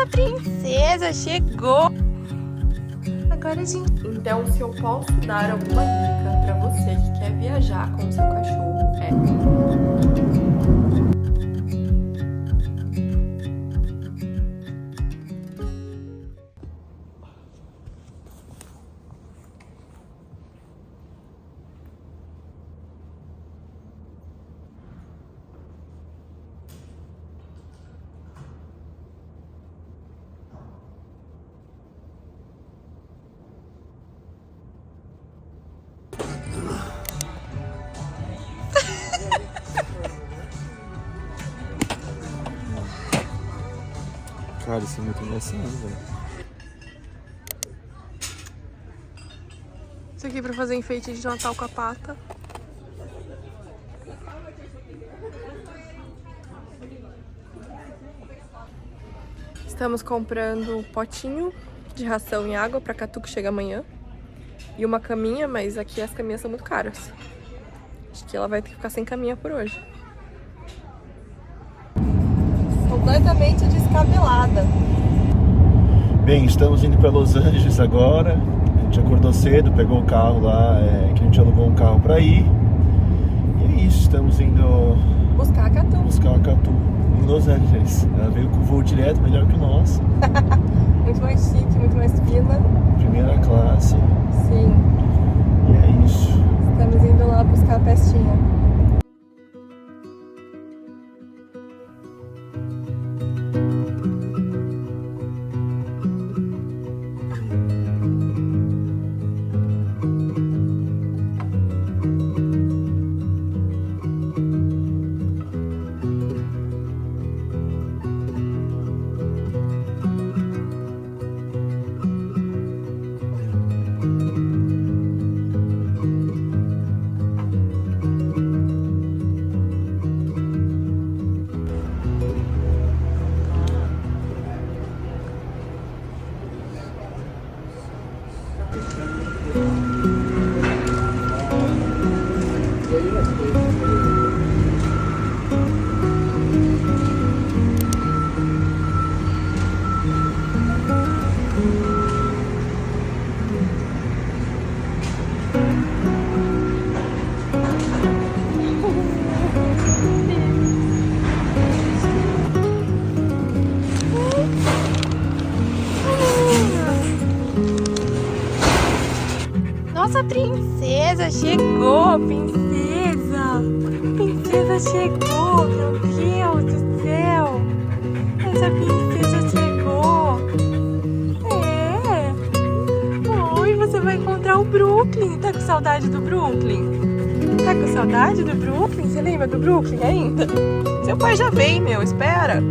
princesa chegou! Agora, gente... Então, se eu posso dar alguma dica pra você que quer viajar com o seu cachorro, Cara, isso é muito engraçado, velho. Isso aqui pra fazer enfeite de Natal com a pata. Estamos comprando um potinho de ração e água pra Catu que chega amanhã. E uma caminha, mas aqui as caminhas são muito caras. Acho que ela vai ter que ficar sem caminha por hoje. Completamente descabelada. Bem, estamos indo para Los Angeles agora. A gente acordou cedo, pegou o carro lá, que a gente alugou um carro para ir. E é isso, estamos indo Buscar a Catu. Em Los Angeles. Ela veio com voo direto, melhor que o nosso. Muito mais chique, muito mais fina. Primeira classe. Sim. E é isso. Estamos indo lá buscar a pestinha. Nossa, princesa chegou! Princesa! Princesa chegou! Meu Deus do céu! Essa princesa chegou! Oi, você vai encontrar o Brooklyn! Tá com saudade do Brooklyn? Tá com saudade do Brooklyn? Você lembra do Brooklyn ainda? Seu pai já vem, meu, espera!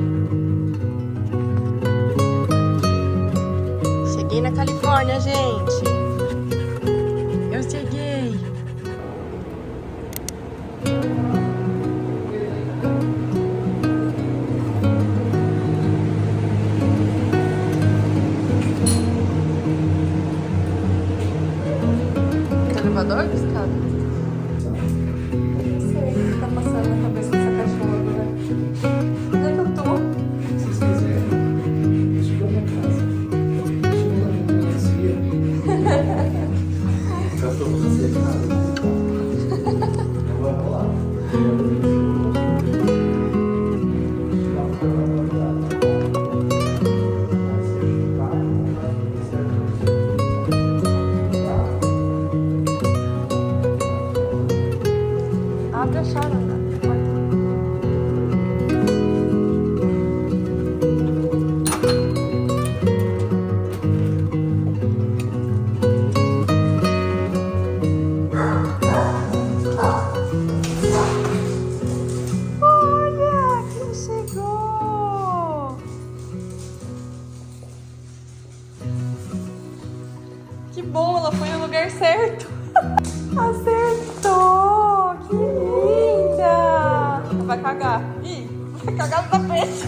Cheguei na Califórnia, gente! Eu cheguei! Elevador ou escada? Não sei o que tá passando na cabeça dessa cachorra, né? Onde é que eu tô? Se vocês quiserem, chegou na casa. Chegou na delegacia. Já estou com você, cara. Não vai rolar. Abre a chave, né? Olha quem chegou! Que bom, ela foi no lugar certo. Acertou! Que linda! Vai cagar. Ih, vai cagar no tapete.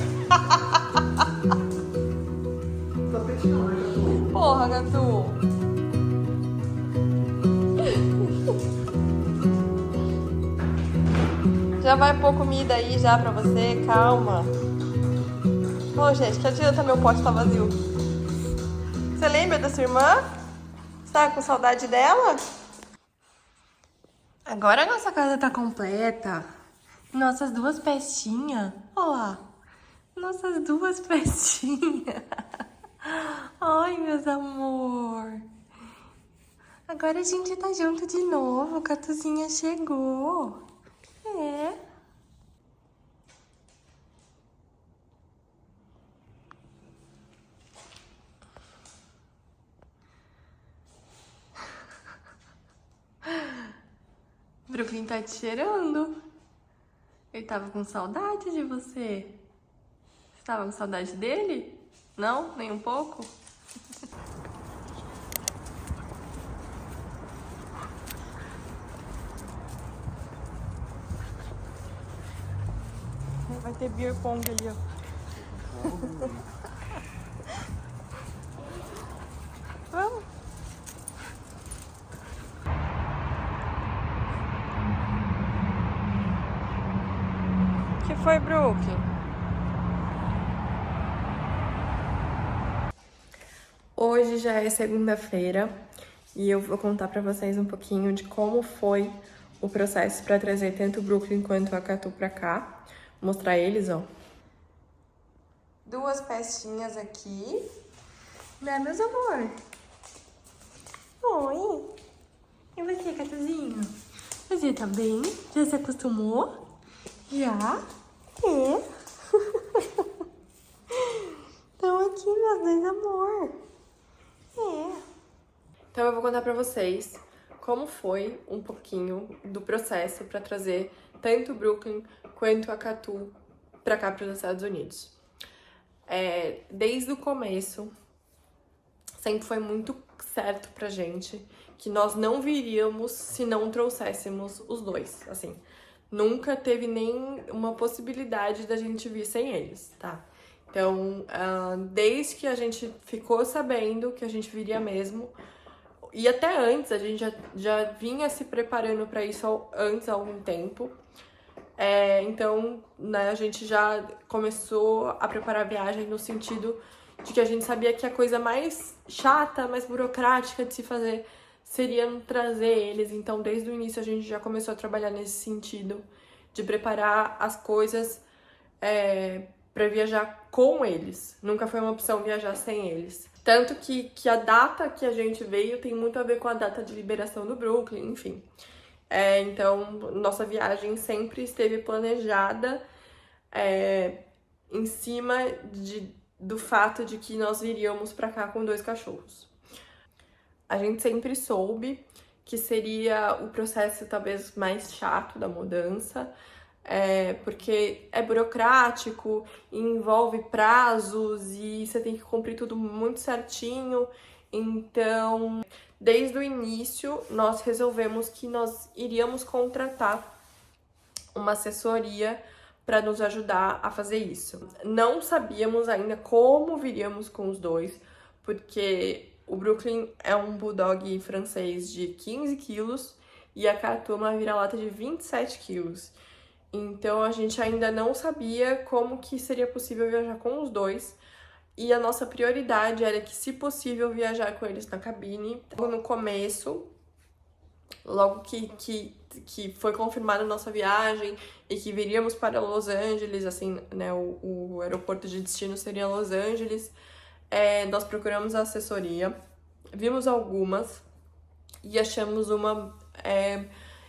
Tapete não, né, Catu? Porra, Gatu. Já vai pôr comida aí já pra você, calma. Ô, gente, que adianta meu pote tá vazio? Você lembra da sua irmã? Você tava com saudade dela? Agora a nossa casa tá completa. Nossas duas pestinhas. Olha lá. Nossas duas pestinhas. Ai, meus amor. Agora a gente tá junto de novo. Catuzinha chegou. É. Brooklyn tá te cheirando. Ele tava com saudade de você. Você tava com saudade dele? Não? Nem um pouco? Vai ter beer pong ali, ó. Vamos. O que foi, Brooklyn? Hoje já é segunda-feira e eu vou contar pra vocês um pouquinho de como foi o processo pra trazer tanto o Brooklyn quanto a Catu pra cá. Vou mostrar eles, ó. Duas pestinhas aqui. Né, meus amor? Oi. E você, Catuzinho? Você tá bem? Já se acostumou? Já? É? Estão aqui, meus dois amor. É. Então eu vou contar pra vocês como foi um pouquinho do processo pra trazer tanto o Brooklyn quanto a Catu pra cá, pros Estados Unidos. Desde o começo, sempre foi muito certo pra gente que nós não viríamos se não trouxéssemos os dois, assim. Nunca teve nem uma possibilidade da gente vir sem eles, tá? Então, desde que a gente ficou sabendo que a gente viria mesmo, e até antes, a gente já vinha se preparando para isso antes há algum tempo. Então, né, a gente já começou a preparar a viagem no sentido de que a gente sabia que a coisa mais chata, mais burocrática de se fazer seria trazer eles. Então, desde o início, a gente já começou a trabalhar nesse sentido de preparar as coisas para viajar com eles. Nunca foi uma opção viajar sem eles. Tanto que a data que a gente veio tem muito a ver com a data de liberação do Brooklyn, enfim. Então, nossa viagem sempre esteve planejada em cima do fato de que nós viríamos para cá com 2 cachorros. A gente sempre soube que seria o processo talvez mais chato da mudança, porque é burocrático, envolve prazos e você tem que cumprir tudo muito certinho. Então, desde o início, nós resolvemos que nós iríamos contratar uma assessoria para nos ajudar a fazer isso. Não sabíamos ainda como viríamos com os dois, porque o Brooklyn é um bulldog francês de 15 quilos e a Catu é uma vira-lata de 27 quilos. Então, a gente ainda não sabia como que seria possível viajar com os dois. E a nossa prioridade era que, se possível, viajar com eles na cabine. No começo, logo que foi confirmada a nossa viagem e que viríamos para Los Angeles, assim, né, o aeroporto de destino seria Los Angeles, nós procuramos a assessoria, vimos algumas e achamos uma...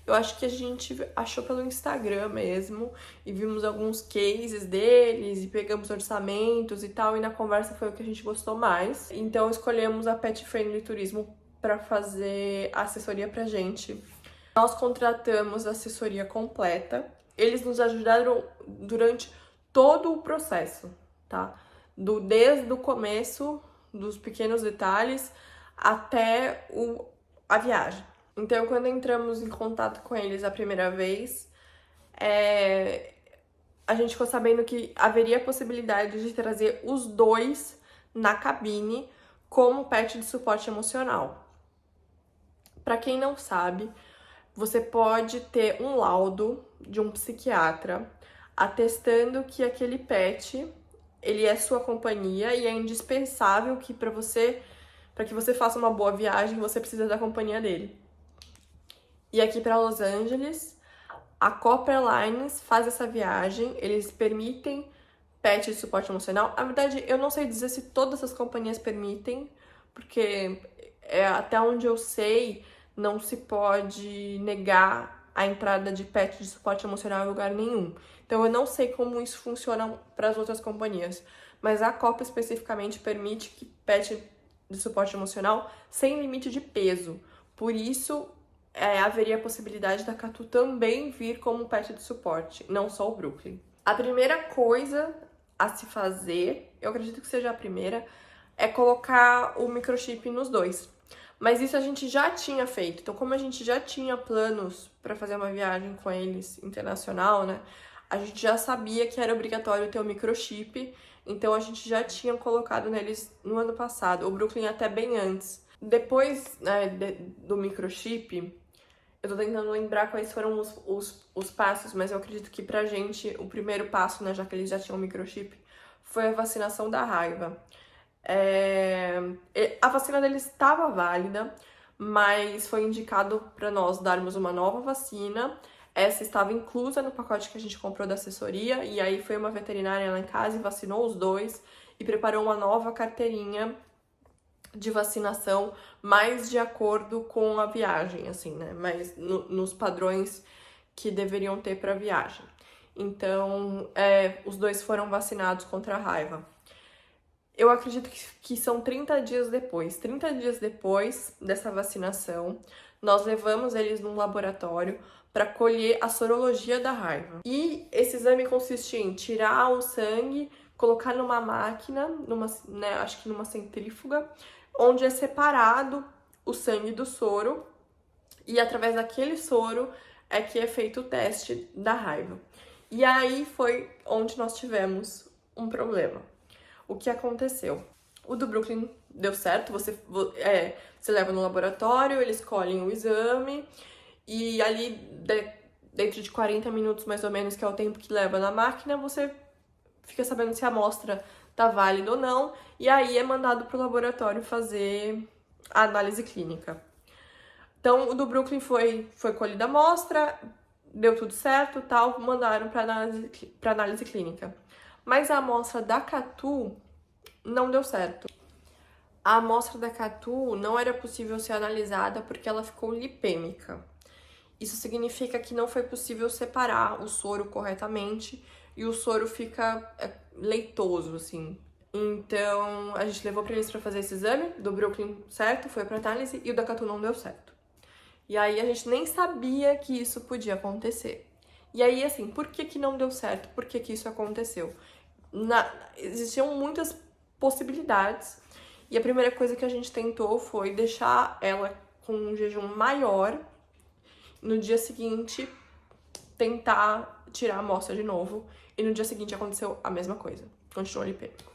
eu acho que a gente achou pelo Instagram mesmo, e vimos alguns cases deles, e pegamos orçamentos e tal, e na conversa foi o que a gente gostou mais. Então escolhemos a Pet Friendly Turismo para fazer a assessoria pra gente. Nós contratamos a assessoria completa, eles nos ajudaram durante todo o processo, tá? Desde o começo, dos pequenos detalhes, até a viagem. Então, quando entramos em contato com eles a primeira vez, a gente ficou sabendo que haveria a possibilidade de trazer os dois na cabine como pet de suporte emocional. Para quem não sabe, você pode ter um laudo de um psiquiatra atestando que aquele pet ele é sua companhia e é indispensável que para que você faça uma boa viagem, você precisa da companhia dele. E aqui para Los Angeles, a Copa Airlines faz essa viagem, eles permitem pet de suporte emocional. Na verdade, eu não sei dizer se todas as companhias permitem, porque até onde eu sei, não se pode negar a entrada de pet de suporte emocional em lugar nenhum. Então eu não sei como isso funciona para as outras companhias, mas a Copa especificamente permite que pet de suporte emocional sem limite de peso. Por isso, haveria a possibilidade da Catu também vir como pet de suporte, não só o Brooklyn. A primeira coisa a se fazer, eu acredito que seja a primeira, é colocar o microchip nos dois. Mas isso a gente já tinha feito. Então, como a gente já tinha planos para fazer uma viagem com eles internacional, né? A gente já sabia que era obrigatório ter o microchip. Então, a gente já tinha colocado neles no ano passado. O Brooklyn até bem antes. Depois, né, do microchip, eu tô tentando lembrar quais foram os passos, mas eu acredito que pra gente, o primeiro passo, né, já que eles já tinham o microchip, foi a vacinação da raiva. A vacina deles estava válida, mas foi indicado para nós darmos uma nova vacina. Essa estava inclusa no pacote que a gente comprou da assessoria, e aí foi uma veterinária lá em casa e vacinou os dois e preparou uma nova carteirinha de vacinação mais de acordo com a viagem, assim, né? Mas nos padrões que deveriam ter para a viagem. Então, os dois foram vacinados contra a raiva. Eu acredito que são 30 dias depois. 30 dias depois dessa vacinação, nós levamos eles num laboratório para colher a sorologia da raiva. E esse exame consiste em tirar o sangue, colocar numa máquina, acho que numa centrífuga, onde é separado o sangue do soro, e através daquele soro é que é feito o teste da raiva. E aí foi onde nós tivemos um problema. O que aconteceu? O do Brooklyn deu certo, você leva no laboratório, eles colhem o exame, e ali dentro de 40 minutos mais ou menos, que é o tempo que leva na máquina, você fica sabendo se a amostra tá válida ou não, e aí é mandado pro laboratório fazer a análise clínica. Então, o do Brooklyn foi colhida a amostra, deu tudo certo, tal, mandaram para análise clínica. Mas a amostra da Catu não deu certo. A amostra da Catu não era possível ser analisada porque ela ficou lipêmica. Isso significa que não foi possível separar o soro corretamente e o soro fica leitoso, assim. Então, a gente levou para eles para fazer esse exame, do Brooklyn certo, foi para análise, e o da Catu não deu certo. E aí a gente nem sabia que isso podia acontecer. E aí, assim, por que não deu certo? Por que isso aconteceu? Existiam muitas possibilidades. E a primeira coisa que a gente tentou foi deixar ela com um jejum maior. No dia seguinte, tentar tirar a amostra de novo. E no dia seguinte aconteceu a mesma coisa. Continuou lipêmico.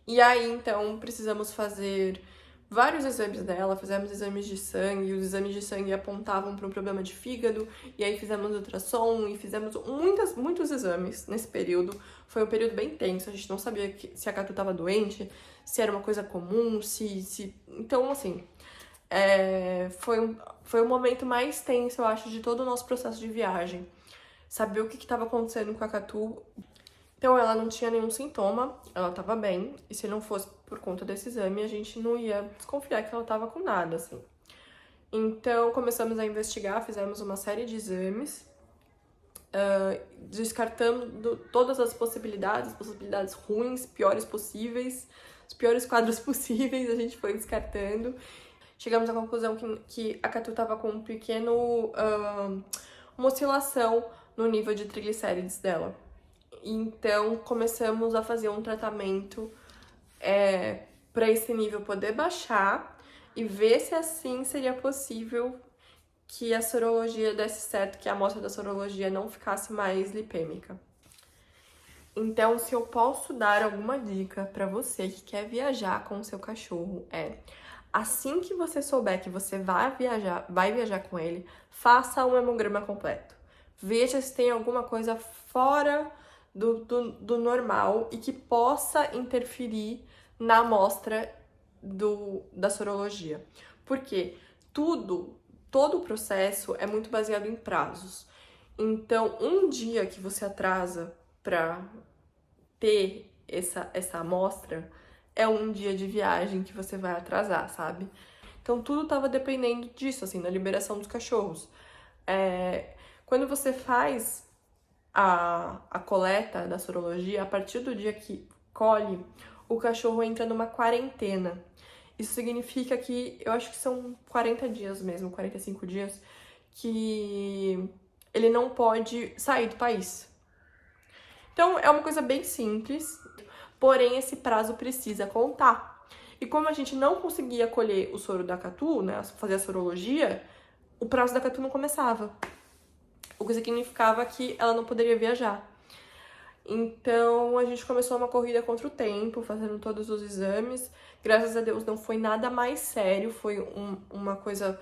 E aí, então, precisamos fazer vários exames dela, fizemos exames de sangue, os exames de sangue apontavam para um problema de fígado, e aí fizemos ultrassom e fizemos muitos exames nesse período. Foi um período bem tenso, a gente não sabia se a Catu estava doente, se era uma coisa comum, Então, assim, foi o momento mais tenso, eu acho, de todo o nosso processo de viagem. Saber o que estava acontecendo com a Catu. Então, ela não tinha nenhum sintoma, ela estava bem, e se não fosse por conta desse exame, a gente não ia desconfiar que ela estava com nada, assim. Então, começamos a investigar, fizemos uma série de exames, descartando todas as possibilidades ruins, piores possíveis, os piores quadros possíveis, a gente foi descartando. Chegamos à conclusão que a Catu estava com uma oscilação no nível de triglicérides dela. Então, começamos a fazer um tratamento para esse nível poder baixar e ver se assim seria possível que a sorologia desse certo, que a amostra da sorologia não ficasse mais lipêmica. Então, se eu posso dar alguma dica para você que quer viajar com o seu cachorro, assim que você souber que você vai viajar com ele, faça um hemograma completo. Veja se tem alguma coisa fora do normal e que possa interferir na amostra da sorologia. Porque todo o processo é muito baseado em prazos. Então, um dia que você atrasa para ter essa amostra é um dia de viagem que você vai atrasar, sabe? Então, tudo tava dependendo disso, assim, da liberação dos cachorros. Quando você faz a coleta da sorologia, a partir do dia que colhe, o cachorro entra numa quarentena. Isso significa que, eu acho que são 40 dias mesmo, 45 dias, que ele não pode sair do país. Então, é uma coisa bem simples, porém esse prazo precisa contar. E como a gente não conseguia colher o soro da Catu, né, fazer a sorologia, o prazo da Catu não começava. O que significava que ela não poderia viajar. Então, a gente começou uma corrida contra o tempo, fazendo todos os exames. Graças a Deus não foi nada mais sério, foi uma coisa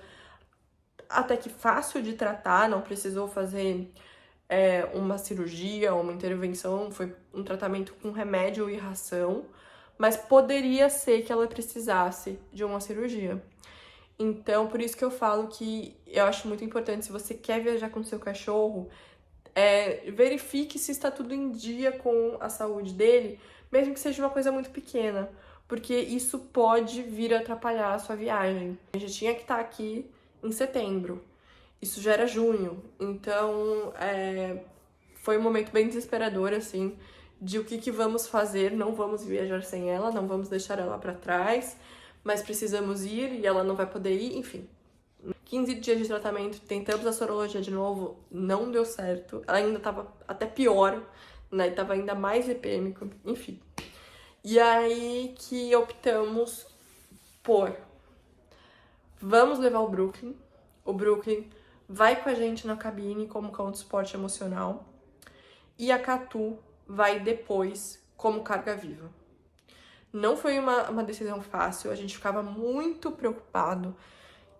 até que fácil de tratar, não precisou fazer uma cirurgia, uma intervenção, foi um tratamento com remédio e ração, mas poderia ser que ela precisasse de uma cirurgia. Então, por isso que eu falo que eu acho muito importante, se você quer viajar com seu cachorro, verifique se está tudo em dia com a saúde dele, mesmo que seja uma coisa muito pequena, porque isso pode vir a atrapalhar a sua viagem. A gente tinha que estar aqui em setembro, isso já era junho, então foi um momento bem desesperador, assim, de o que vamos fazer, não vamos viajar sem ela, não vamos deixar ela para trás, mas precisamos ir e ela não vai poder ir, enfim. 15 dias de tratamento, tentamos a sorologia de novo, não deu certo. Ela ainda tava até pior, né? Tava ainda mais epêmico, enfim. E aí que optamos por... Vamos levar o Brooklyn. O Brooklyn vai com a gente na cabine como cão de suporte emocional. E a Catu vai depois como carga viva. Não foi uma decisão fácil, a gente ficava muito preocupado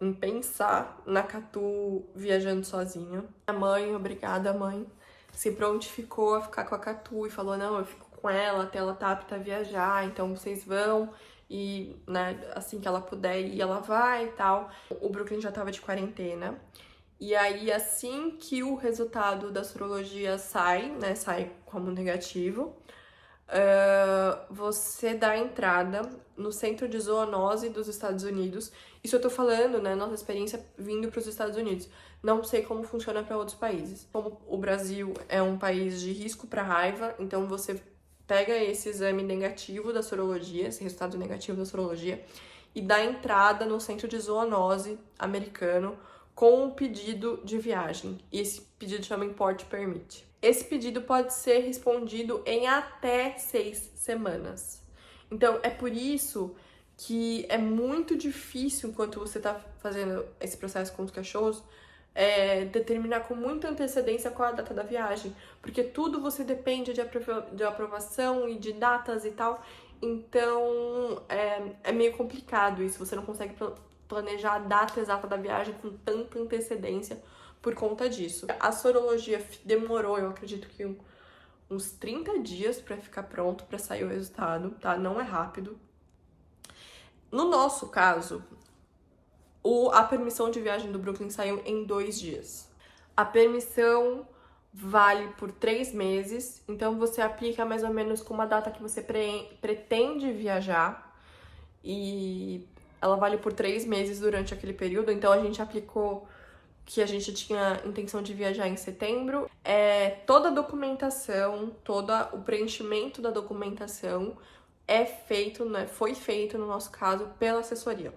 em pensar na Catu viajando sozinha. A mãe, obrigada mãe, se prontificou a ficar com a Catu e falou, não, eu fico com ela até ela tá apta a viajar, então vocês vão e, né, assim que ela puder ir, ela vai e tal. O Brooklyn já tava de quarentena. E aí, assim que o resultado da sorologia sai, né, sai como negativo, você dá entrada no Centro de Zoonose dos Estados Unidos. Isso eu tô falando, né, nossa experiência vindo para os Estados Unidos. Não sei como funciona para outros países. Como o Brasil é um país de risco para raiva, então você pega esse exame negativo da sorologia, esse resultado negativo da sorologia, e dá entrada no Centro de Zoonose americano com um pedido de viagem. E esse pedido chama Import Permit. Esse pedido pode ser respondido em até 6 semanas. Então, é por isso que é muito difícil, enquanto você está fazendo esse processo com os cachorros, determinar com muita antecedência qual é a data da viagem. Porque tudo você depende de aprovação e de datas e tal. Então, é meio complicado isso. Você não consegue planejar a data exata da viagem com tanta antecedência por conta disso. A sorologia demorou, eu acredito que uns 30 dias para ficar pronto, para sair o resultado, tá? Não é rápido. No nosso caso, a permissão de viagem do Brooklyn saiu em 2 dias. A permissão vale por 3 meses, então você aplica mais ou menos com uma data que você pretende viajar e ela vale por 3 meses durante aquele período. Então a gente aplicou que a gente tinha intenção de viajar em setembro. Toda a documentação, todo o preenchimento da documentação foi feito, no nosso caso, pela assessoria.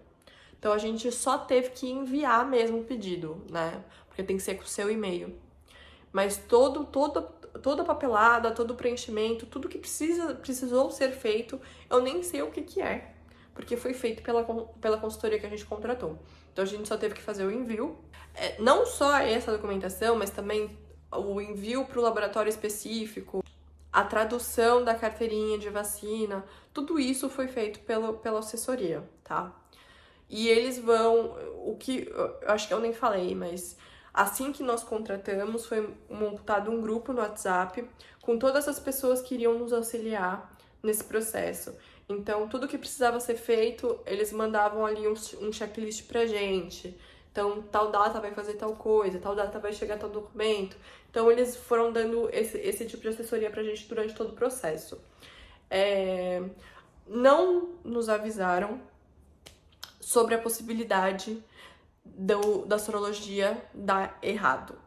Então a gente só teve que enviar mesmo o pedido, né? Porque tem que ser com o seu e-mail. Mas toda a papelada, todo o preenchimento, tudo que precisou ser feito, eu nem sei o que é. Porque foi feito pela consultoria que a gente contratou. Então a gente só teve que fazer o envio. Não só essa documentação, mas também o envio para o laboratório específico, a tradução da carteirinha de vacina, tudo isso foi feito pela assessoria, tá? E eles vão, eu acho que eu nem falei, mas assim que nós contratamos, foi montado um grupo no WhatsApp com todas as pessoas que iriam nos auxiliar nesse processo. Então, tudo que precisava ser feito, eles mandavam ali um checklist pra gente. Então, tal data vai fazer tal coisa, tal data vai chegar tal documento. Então, eles foram dando esse tipo de assessoria pra gente durante todo o processo. Não nos avisaram sobre a possibilidade da sorologia dar errado,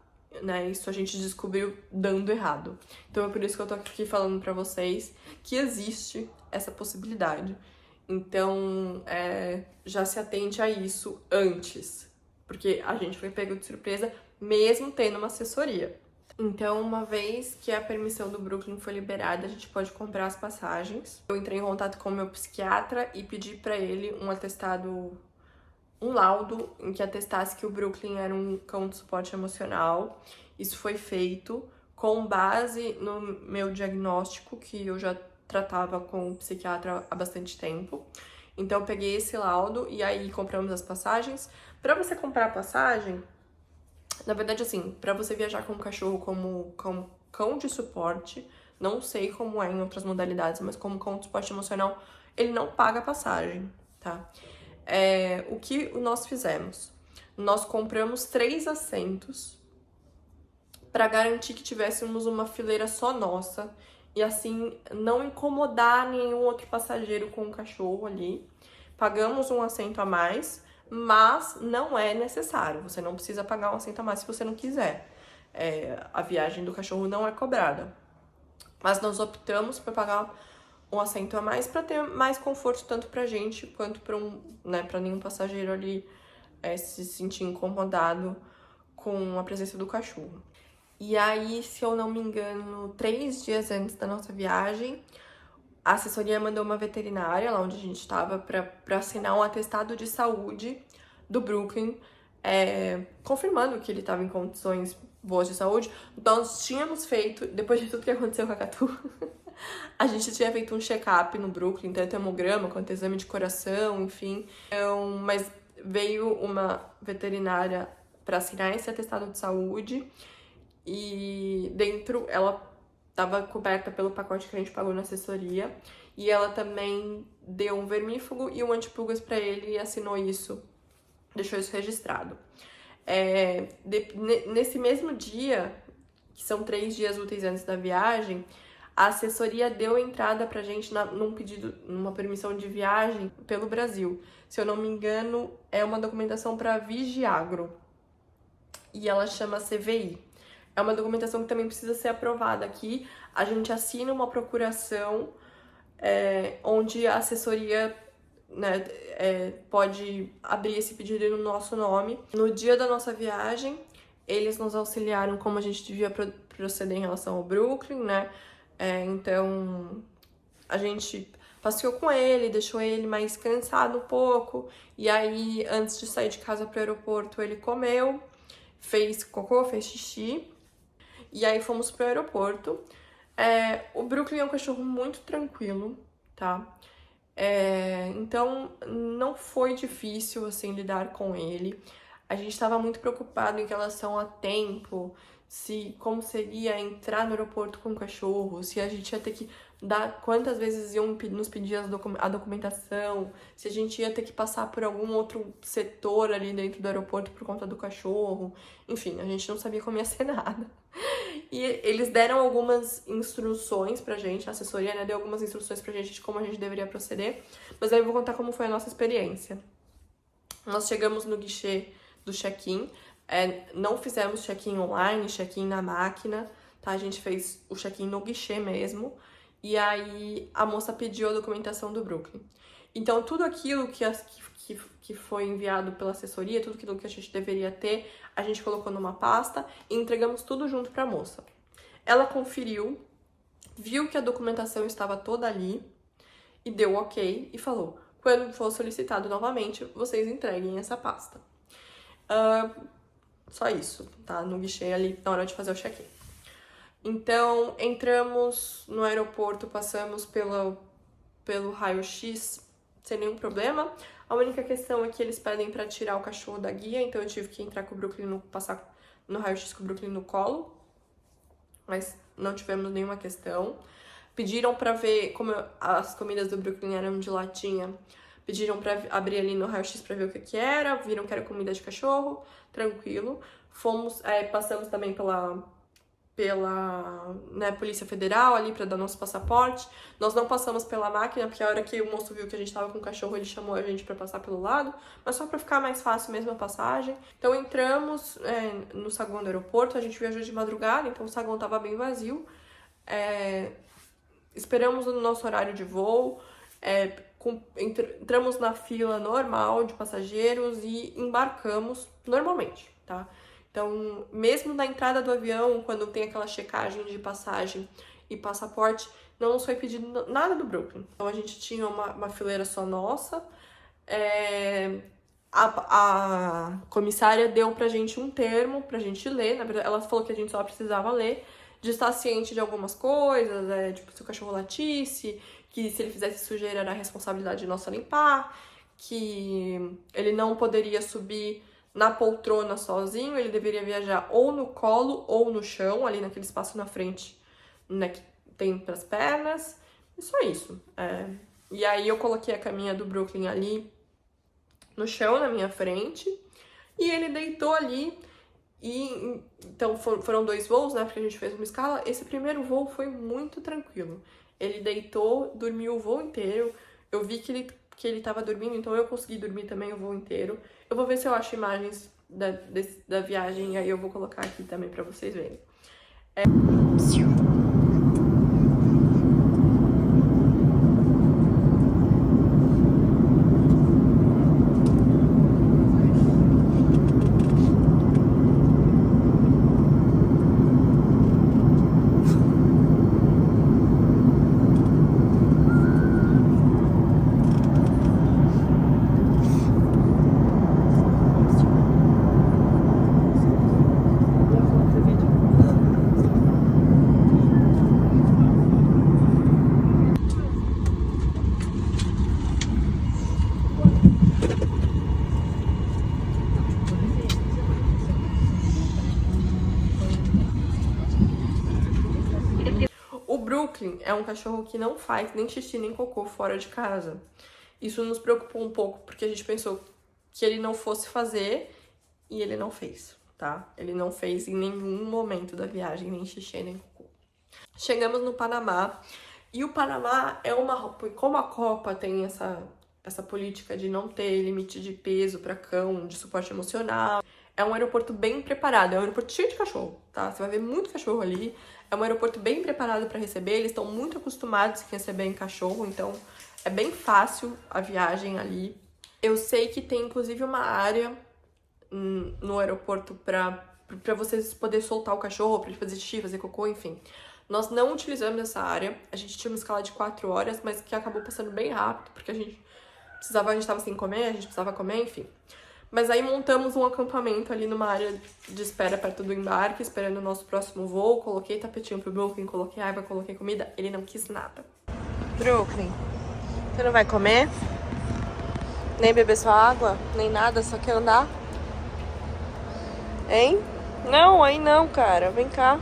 né? Isso a gente descobriu dando errado. Então é por isso que eu tô aqui falando pra vocês que existe essa possibilidade. Então, já se atente a isso antes, porque a gente foi pego de surpresa mesmo tendo uma assessoria. Então, uma vez que a permissão do Brooklyn foi liberada, a gente pode comprar as passagens. Eu entrei em contato com o meu psiquiatra e pedi pra ele um laudo em que atestasse que o Brooklyn era um cão de suporte emocional. Isso foi feito com base no meu diagnóstico, que eu já tratava com o psiquiatra há bastante tempo. Então eu peguei esse laudo e aí compramos as passagens. Para você comprar a passagem, na verdade assim, para você viajar com um cachorro como cão de suporte, não sei como é em outras modalidades, mas como cão de suporte emocional, ele não paga passagem, tá? O que nós fizemos? Nós compramos 3 assentos para garantir que tivéssemos uma fileira só nossa e assim não incomodar nenhum outro passageiro com o cachorro ali. Pagamos um assento a mais, mas não é necessário. Você não precisa pagar um assento a mais se você não quiser. A viagem do cachorro não é cobrada. Mas nós optamos por pagar um assento a mais para ter mais conforto tanto pra gente quanto para nenhum passageiro ali se sentir incomodado com a presença do cachorro. E aí, se eu não me engano, 3 dias antes da nossa viagem, a assessoria mandou uma veterinária lá onde a gente estava para assinar um atestado de saúde do Brooklyn, confirmando que ele estava em condições boas de saúde. Nós tínhamos feito, depois de tudo que aconteceu com a Catu, a gente tinha feito um check-up no Brooklyn, tanto hemograma quanto exame de coração, enfim. Mas veio uma veterinária para assinar esse atestado de saúde e dentro ela estava coberta pelo pacote que a gente pagou na assessoria e ela também deu um vermífugo e um antipulgas para ele e assinou isso, deixou isso registrado. Nesse mesmo dia, que são 3 dias úteis antes da viagem, a assessoria deu entrada pra gente numa permissão de viagem pelo Brasil. Se eu não me engano, é uma documentação para Vigiagro. E ela chama CVI. É uma documentação que também precisa ser aprovada aqui. A gente assina uma procuração onde a assessoria pode abrir esse pedido no nosso nome. No dia da nossa viagem, eles nos auxiliaram como a gente devia proceder em relação ao Brooklyn, né? Então, a gente passeou com ele, deixou ele mais cansado um pouco. E aí, antes de sair de casa para o aeroporto, ele comeu, fez cocô, fez xixi. E aí, fomos para o aeroporto. O Brooklyn é um cachorro muito tranquilo, tá? Então, não foi difícil, assim, lidar com ele. A gente estava muito preocupado em relação a tempo, como seria entrar no aeroporto com o cachorro, se a gente ia ter que dar, quantas vezes iam nos pedir a documentação, se a gente ia ter que passar por algum outro setor ali dentro do aeroporto por conta do cachorro. Enfim, a gente não sabia como ia ser nada. E eles deram algumas instruções pra gente, a assessoria, né, deu algumas instruções pra gente de como a gente deveria proceder, mas aí eu vou contar como foi a nossa experiência. Nós chegamos no guichê do check-in, não fizemos check-in online, check-in na máquina, tá? A gente fez o check-in no guichê mesmo, e aí a moça pediu a documentação do Brooklyn. Então, tudo aquilo que foi enviado pela assessoria, tudo aquilo que a gente deveria ter, a gente colocou numa pasta e entregamos tudo junto pra moça. Ela conferiu, viu que a documentação estava toda ali e deu ok e falou: quando for solicitado novamente, vocês entreguem essa pasta. Só isso, tá? No guichê ali, na hora de fazer o check-in. Então, entramos no aeroporto, passamos pelo raio-x sem nenhum problema. A única questão é que eles pedem pra tirar o cachorro da guia, então eu tive que entrar com o Brooklyn, passar no raio-x com o Brooklyn no colo. Mas não tivemos nenhuma questão. Pediram pra ver como as comidas do Brooklyn eram de latinha. Pediram pra abrir ali no raio-x pra ver o que era. Viram que era comida de cachorro. Tranquilo. Passamos também pela Polícia Federal ali pra dar nosso passaporte. Nós não passamos pela máquina, porque a hora que o moço viu que a gente tava com o cachorro, ele chamou a gente pra passar pelo lado, mas só pra ficar mais fácil mesmo a passagem. Então entramos no saguão do aeroporto, a gente viajou de madrugada, então o saguão tava bem vazio. Esperamos o nosso horário de voo, entramos na fila normal de passageiros e embarcamos normalmente, tá? Então, mesmo na entrada do avião, quando tem aquela checagem de passagem e passaporte, não nos foi pedido nada do Brooklyn. Então, a gente tinha uma fileira só nossa. A comissária deu pra gente um termo pra gente ler. Na verdade, ela falou que a gente só precisava ler, de estar ciente de algumas coisas, tipo, se o cachorro latisse, que se ele fizesse sujeira era a responsabilidade nossa limpar, que ele não poderia subir na poltrona sozinho, ele deveria viajar ou no colo ou no chão, ali naquele espaço na frente, né, que tem pras pernas, e só isso. E aí eu coloquei a caminha do Brooklyn ali no chão, na minha frente, e ele deitou ali, e então foram 2 voos, né, porque a gente fez uma escala. Esse primeiro voo foi muito tranquilo. Ele deitou, dormiu o voo inteiro, eu vi que ele tava dormindo, então eu consegui dormir também o voo inteiro. Eu vou ver se eu acho imagens da viagem, e aí eu vou colocar aqui também pra vocês verem. O Brooklyn é um cachorro que não faz nem xixi nem cocô fora de casa. Isso nos preocupou um pouco, porque a gente pensou que ele não fosse fazer e ele não fez, tá? Ele não fez em nenhum momento da viagem, nem xixi nem cocô. Chegamos no Panamá, e o Panamá é como a Copa tem essa política de não ter limite de peso para cão, de suporte emocional. É um aeroporto bem preparado, é um aeroporto cheio de cachorro, tá? Você vai ver muito cachorro ali. É um aeroporto bem preparado para receber, eles estão muito acostumados em receber em cachorro, então é bem fácil a viagem ali. Eu sei que tem inclusive uma área no aeroporto para vocês poderem soltar o cachorro, para ele fazer xixi, fazer cocô, enfim. Nós não utilizamos essa área, a gente tinha uma escala de 4 horas, mas que acabou passando bem rápido, porque a gente estava sem comer, a gente precisava comer, enfim. Mas aí montamos um acampamento ali numa área de espera perto do embarque, esperando o nosso próximo voo. Coloquei tapetinho pro Brooklyn, coloquei água, coloquei comida. Ele não quis nada. Brooklyn, você não vai comer? Nem beber sua água? Nem nada, só quer andar? Hein? Não, aí não, cara. Vem cá.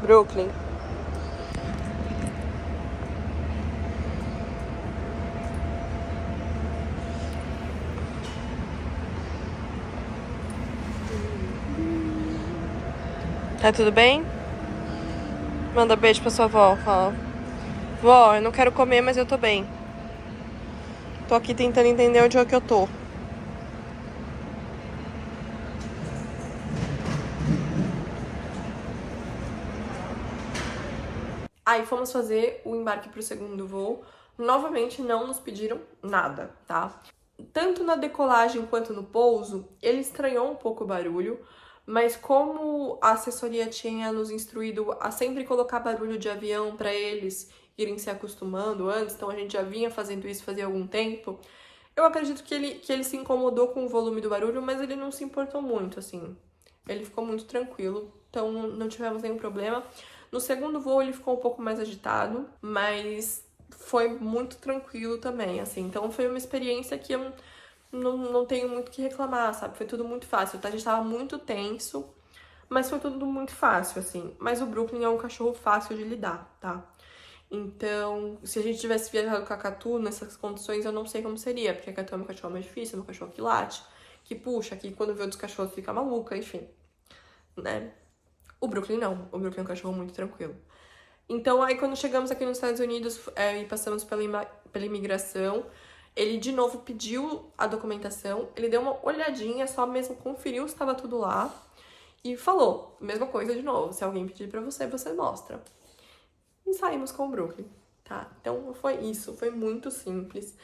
Brooklyn. Tá tudo bem? Manda beijo pra sua avó, fala. Vó, eu não quero comer, mas eu tô bem. Tô aqui tentando entender onde é que eu tô. Aí fomos fazer o embarque pro segundo voo. Novamente não nos pediram nada, tá? Tanto na decolagem quanto no pouso, ele estranhou um pouco o barulho, mas como a assessoria tinha nos instruído a sempre colocar barulho de avião para eles irem se acostumando antes, então a gente já vinha fazendo isso fazia algum tempo, eu acredito que ele se incomodou com o volume do barulho, mas ele não se importou muito, assim. Ele ficou muito tranquilo, então não tivemos nenhum problema. No segundo voo ele ficou um pouco mais agitado, mas foi muito tranquilo também, assim. Então foi uma experiência que eu não tenho muito o que reclamar, sabe? Foi tudo muito fácil, tá? A gente tava muito tenso, Mas foi tudo muito fácil, assim. Mas o Brooklyn é um cachorro fácil de lidar, tá? Então, se a gente tivesse viajado com a Catu nessas condições, eu não sei como seria. Porque a Catu é um cachorro mais difícil, é um cachorro que late, que puxa, que quando vê outros cachorros fica maluca, enfim. Né? O Brooklyn não. O Brooklyn é um cachorro muito tranquilo. Então, aí quando chegamos aqui nos Estados Unidos e passamos pela imigração, ele de novo pediu a documentação, ele deu uma olhadinha, só mesmo conferiu se estava tudo lá e falou, mesma coisa de novo, se alguém pedir pra você, você mostra. E saímos com o Brooklyn, tá? Então foi isso, foi muito simples.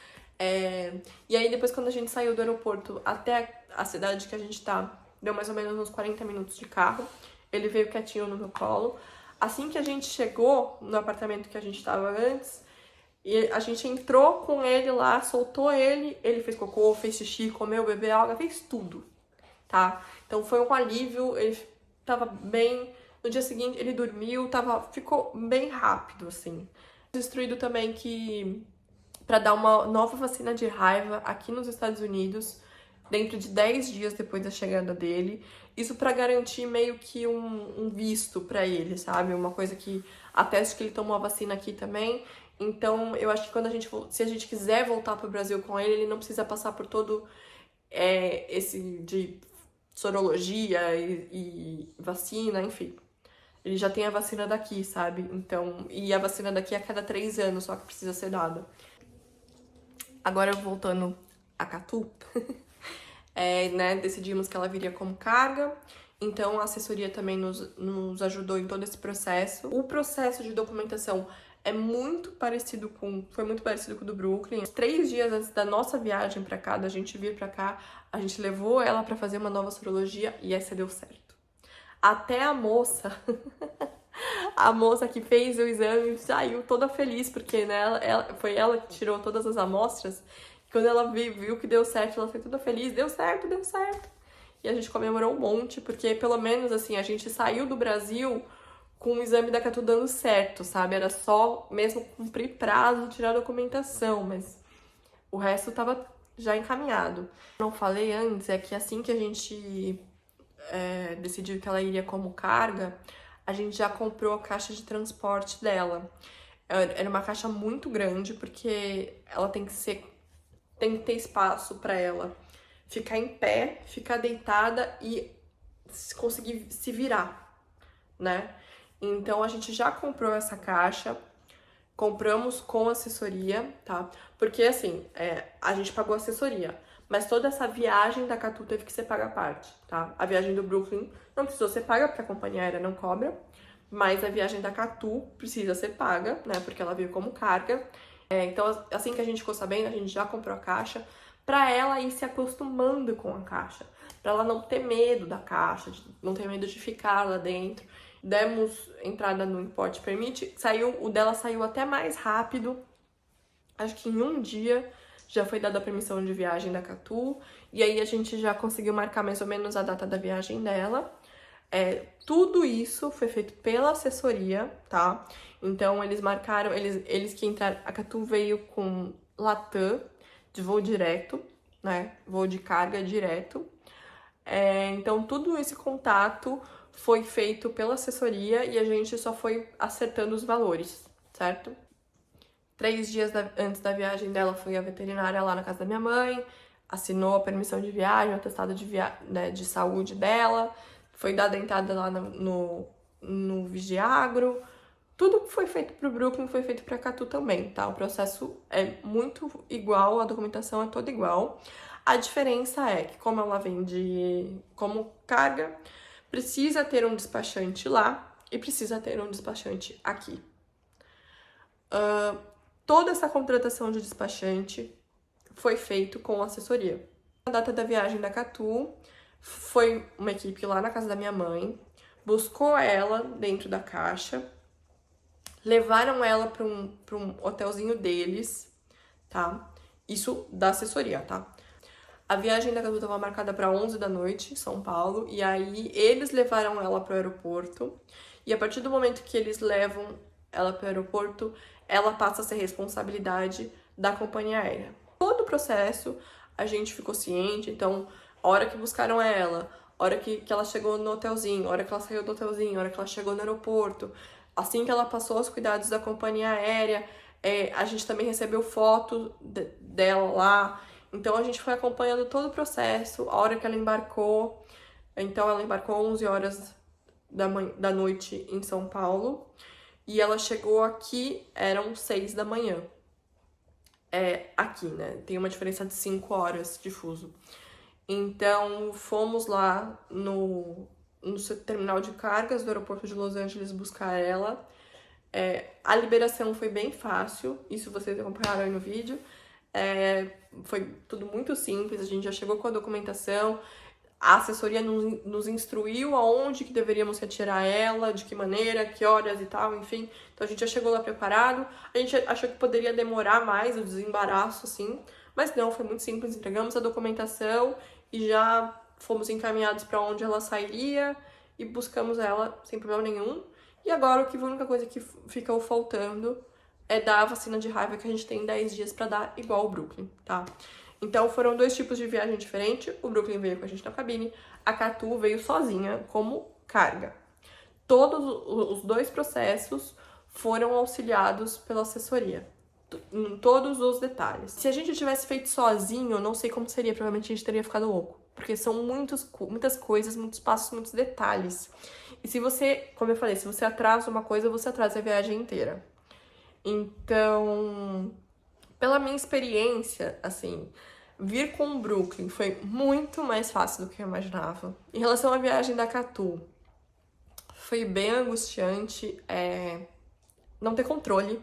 E aí depois quando a gente saiu do aeroporto até a cidade que a gente tá, deu mais ou menos uns 40 minutos de carro, ele veio quietinho no meu colo. Assim que a gente chegou no apartamento que a gente tava antes, e a gente entrou com ele lá, soltou ele, ele fez cocô, fez xixi, comeu, bebeu água, fez tudo, tá? Então foi um alívio, ele tava bem, no dia seguinte ele dormiu, ficou bem rápido, assim. Instruído também que pra dar uma nova vacina de raiva aqui nos Estados Unidos, dentro de 10 dias depois da chegada dele, isso pra garantir meio que um visto pra ele, sabe? Uma coisa que ateste que ele tomou a vacina aqui também. Então, eu acho que se a gente quiser voltar pro Brasil com ele, ele não precisa passar por todo esse de sorologia e vacina, enfim. Ele já tem a vacina daqui, sabe? Então, e a vacina daqui é a cada 3 anos, só que precisa ser dada. Agora, voltando a Catu, decidimos que ela viria como carga. Então, a assessoria também nos ajudou em todo esse processo. O processo de documentação foi muito parecido com o do Brooklyn. 3 dias antes da nossa viagem pra cá, da gente vir pra cá, a gente levou ela pra fazer uma nova sorologia e essa deu certo. Até a moça, a moça que fez o exame saiu toda feliz, porque né, foi ela que tirou todas as amostras. Quando ela viu que deu certo, ela foi toda feliz, deu certo, deu certo. E a gente comemorou um monte, porque pelo menos assim, a gente saiu do Brasil com o exame da Catu dando certo, sabe? Era só mesmo cumprir prazo, tirar a documentação, mas o resto tava já encaminhado. Não falei antes, é que assim que a gente decidiu que ela iria como carga, a gente já comprou a caixa de transporte dela. Era uma caixa muito grande, porque ela tem que ter espaço para ela ficar em pé, ficar deitada e conseguir se virar, né? Então, a gente já comprou essa caixa, compramos com assessoria, tá? Porque, assim, a gente pagou assessoria, mas toda essa viagem da Catu teve que ser paga à parte, tá? A viagem do Brooklyn não precisou ser paga, porque a companhia aérea não cobra, mas a viagem da Catu precisa ser paga, né? Porque ela veio como carga. Então, assim que a gente ficou sabendo, a gente já comprou a caixa pra ela ir se acostumando com a caixa, pra ela não ter medo da caixa, não ter medo de ficar lá dentro. Demos entrada no Import Permit, o dela saiu até mais rápido, acho que em um dia já foi dada a permissão de viagem da Catu, e aí a gente já conseguiu marcar mais ou menos a data da viagem dela. Tudo isso foi feito pela assessoria, tá? Então eles marcaram, eles que entraram, a Catu veio com Latam, de voo direto, né? Voo de carga direto. Então tudo esse contato foi feito pela assessoria e a gente só foi acertando os valores, certo? 3 dias antes da viagem dela, fui à veterinária lá na casa da minha mãe, assinou a permissão de viagem, o atestado de saúde dela, foi dada a entrada lá no Vigiagro. Tudo que foi feito pro Brooklyn foi feito pra Catu também, tá? O processo é muito igual, a documentação é toda igual. A diferença é que, como ela vem como carga, precisa ter um despachante lá e precisa ter um despachante aqui. Toda essa contratação de despachante foi feito com assessoria. Na data da viagem da Catu, foi uma equipe lá na casa da minha mãe, buscou ela dentro da caixa, levaram ela para um hotelzinho deles, tá? Isso da assessoria, tá? A viagem da Catu estava marcada para 11 da noite, em São Paulo, e aí eles levaram ela para o aeroporto, e a partir do momento que eles levam ela para o aeroporto, ela passa a ser responsabilidade da companhia aérea. Todo o processo, a gente ficou ciente, então, a hora que buscaram ela, a hora que ela chegou no hotelzinho, a hora que ela saiu do hotelzinho, a hora que ela chegou no aeroporto, assim que ela passou os cuidados da companhia aérea, a gente também recebeu foto dela lá. Então a gente foi acompanhando todo o processo, a hora que ela embarcou. Então ela embarcou 11 horas da noite em São Paulo e ela chegou aqui, eram 6 da manhã. Aqui, né? Tem uma diferença de 5 horas de fuso. Então fomos lá no terminal de cargas do aeroporto de Los Angeles buscar ela. A liberação foi bem fácil, isso vocês acompanharam aí no vídeo. Foi tudo muito simples, a gente já chegou com a documentação, a assessoria nos instruiu aonde que deveríamos retirar ela, de que maneira, que horas e tal, enfim. Então a gente já chegou lá preparado, a gente achou que poderia demorar mais o desembaraço, assim, mas não, foi muito simples, entregamos a documentação e já fomos encaminhados para onde ela sairia e buscamos ela sem problema nenhum. E agora a única coisa que ficou faltando é dar a vacina de raiva, que a gente tem 10 dias pra dar, igual o Brooklyn, tá? Então foram 2 tipos de viagem diferentes. O Brooklyn veio com a gente na cabine, a Catu veio sozinha como carga. Todos os 2 processos foram auxiliados pela assessoria, em todos os detalhes. Se a gente tivesse feito sozinho, eu não sei como seria, provavelmente a gente teria ficado louco, porque são muitas coisas, muitos passos, muitos detalhes. E se você, como eu falei, se você atrasa uma coisa, você atrasa a viagem inteira. Então, pela minha experiência, assim, vir com o Brooklyn foi muito mais fácil do que eu imaginava. Em relação à viagem da Catu, foi bem angustiante não ter controle,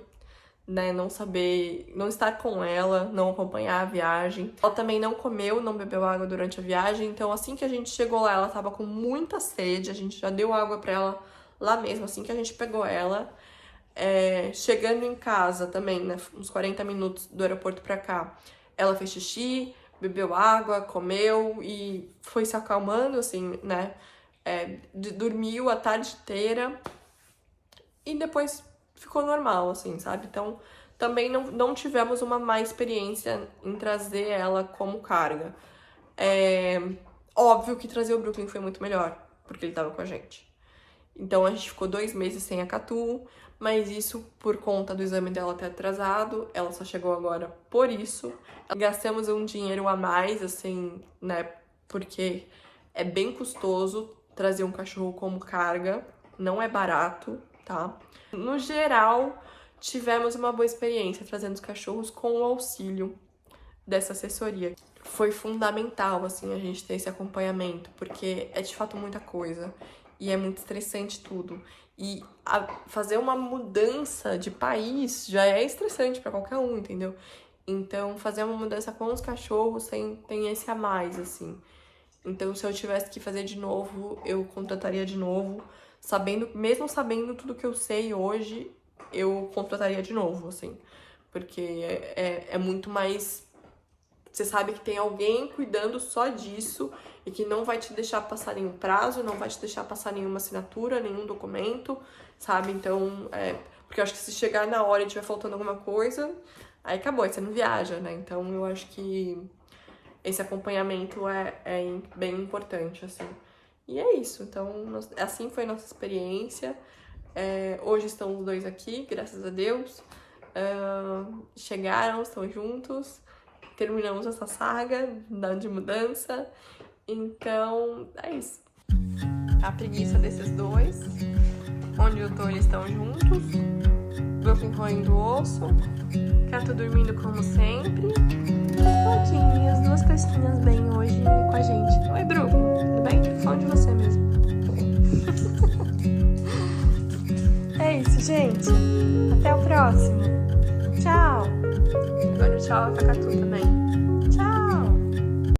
né? Não saber, não estar com ela, não acompanhar a viagem. Ela também não comeu, não bebeu água durante a viagem, então assim que a gente chegou lá, ela tava com muita sede, a gente já deu água pra ela lá mesmo, assim que a gente pegou ela. Chegando em casa também, né, uns 40 minutos do aeroporto pra cá, ela fez xixi, bebeu água, comeu e foi se acalmando, assim, né, dormiu a tarde inteira e depois ficou normal, assim, sabe? Então, também não tivemos uma má experiência em trazer ela como carga. Óbvio que trazer o Brooklyn foi muito melhor, porque ele tava com a gente. Então, a gente ficou 2 meses sem a Catu, mas isso por conta do exame dela ter atrasado, ela só chegou agora por isso. Gastamos um dinheiro a mais, assim, né, porque é bem custoso trazer um cachorro como carga, não é barato, tá? No geral, tivemos uma boa experiência trazendo os cachorros com o auxílio dessa assessoria. Foi fundamental, assim, a gente ter esse acompanhamento, porque é de fato muita coisa. E é muito estressante tudo. E fazer uma mudança de país já é estressante pra qualquer um, entendeu? Então, fazer uma mudança com os cachorros tem esse a mais, assim. Então, se eu tivesse que fazer de novo, eu contrataria de novo. Mesmo sabendo tudo que eu sei hoje, eu contrataria de novo, assim. Porque é muito mais... Você sabe que tem alguém cuidando só disso e que não vai te deixar passar nenhum prazo, não vai te deixar passar nenhuma assinatura, nenhum documento, sabe? Então, porque eu acho que se chegar na hora e tiver faltando alguma coisa, aí acabou, aí você não viaja, né? Então, eu acho que esse acompanhamento é bem importante, assim. E é isso, então, assim foi a nossa experiência. Hoje estão os 2 aqui, graças a Deus. Chegaram, estão juntos. Terminamos essa saga de mudança. Então, é isso. A preguiça desses 2. Onde eu tô, eles estão juntos. Brooklyn roendo o osso. Catu dormindo como sempre. Tadinha, as 2 pesquinhas bem hoje com a gente. Oi, Brooklyn, tudo bem? Só de você mesmo. É isso, gente. Até o próximo. Tchau. Agora tchau pra Catu também. Tchau.